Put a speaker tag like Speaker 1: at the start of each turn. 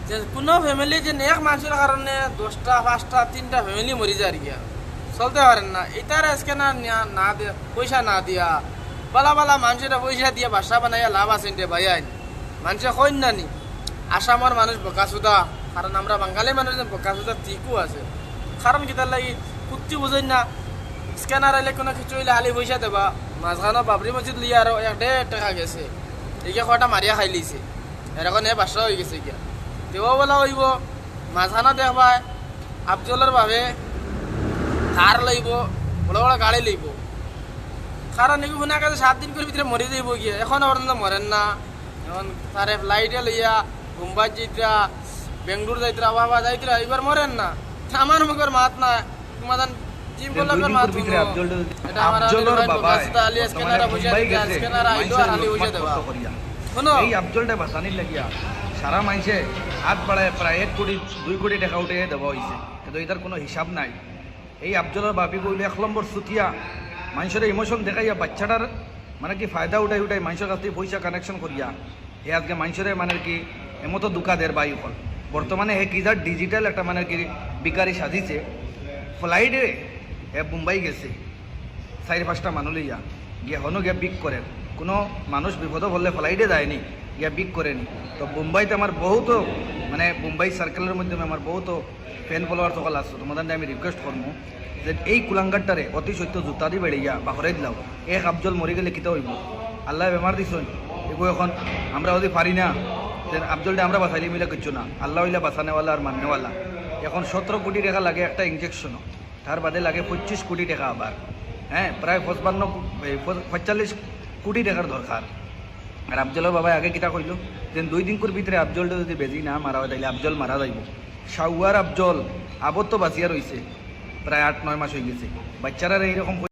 Speaker 1: যে কোনো ফ্যামিলি যে এক মানুষের কারণে 10টা 5টা 3টা ফ্যামিলি মরি যায় আর কি চলতে পারেন না। এটার আজকে না দিয়া পয়সা না দিয়া বালা বালা মানুষের পয়সা দিয়ে বাসা বানাইয়া লাভ আছে ভাই আইন মানুষে কইন না নি আসামের মানুষ বোকাচোদা, কারণ আমরা বাঙালি মানুষ বোকাচোদা ঠিকও আছে। কারণ কিতার লাগি কুত্তি বুঝেন না স্ক্যানার আইলে কোনো কিছু হইলে হালি পয়সা দেবা মাঝখানো বাবরি মসজিদ লিয়া আরো 1.5 টাকা গেছে এইগা কটা মারিয়া খাই লিছে এরকম বাসা হয়ে গেছে গিয়া তেও বলা হইব মাঝখানো দেখবা আফজলের ভাবে কার লইব বড় বড় গাড়ি লইব। কারণ এগুলো শুনা গেছে 7 দিন করে ভিতরে মরে যাইব গিয়া, এখন পর্যন্ত মরেন না। এখন তারে ফ্লাইটে লইয়া মুম্বাই যাইতরা বেঙ্গলোর যাইতরা বাবা যাইতরা এবার মরেন না। আমার মুখের মাত না তোমাদের জিম বলার মাত এটা আমার
Speaker 2: আফজলের বাবা
Speaker 1: আলিয়া স্ক্যানারে বুঝা দিতে স্ক্যানার আইলো আর আলি বুঝা দেবা শুনো
Speaker 2: এই আফজলটা বাঁচানির লাগিয়া সারা মানুষে হাত বাড়ায় প্রায় 1 কোটি 2 কোটি টাকা উঠে দেওয়া হয়েছে, কিন্তু এটার কোনো হিসাব নাই। এই আফজলের বাপি কইলে 1 নম্বর সুতিয়া মানুষের ইমোশন দেখাইয়া বাচ্চাটার মানে কি ফায়দা উঠাই উঠাই মানুষের কাছ থেকে পয়সা কানেকশন করিয়া হে আজকে মানুষের মানে কি এমতো দুকা দের বায়ু ফল বর্তমানে হে কিজার ডিজিটাল একটা মানে কি বিকারি সাজিছে। ফ্লাইটে হে মুম্বাই গেছে 4-5টা মানুষ লইয়া গিয়ে হনো গিয়া পিক করেন, কোনো মানুষ বিপদ বললে ফ্লাইটে যায়নি গিয়া পিক করেনি। তো মুম্বাইতে আমার বহুত মানে মুম্বাই সার্কেলের মাধ্যমে আমার বহুত ফ্যান ফলোয়ার সকল আসছো, তোমাদের আমি রিকোয়েস্ট করবো যে এই কুলাঙ্গারটারে অতি সত্য জুতা দি বেড়িয়া বা হরাই দিলাও এক আফজল মরি গেলে কিতা হইব, আল্লাহ বেমার দিছন এগো এখন আমরা যদি পারি না আফজলটা আমরা বাঁচাইলি মিলে কিচ্ছু না, আল্লাহ হইলে বাঁচানেওয়ালা আর মাননেওয়ালা। এখন 17 কোটি টাকা লাগে একটা ইঞ্জেকশনও, তার বাদে লাগে 25 কোটি টাকা আবার, হ্যাঁ প্রায় 45 কোটি টাকার দরকার। আর আফজলের বাবা আগে কিতা কইল যে 2 দিন ভিতরে আফজলটা যদি বেজি না মারা হয় তাহলে আফজল মারা যাইব। শাওয়ার আফজল আবর তো বাঁচিয়া রয়েছে প্রায় 8-9 মাস হয়ে গেছে, বাচ্চারা এইরকম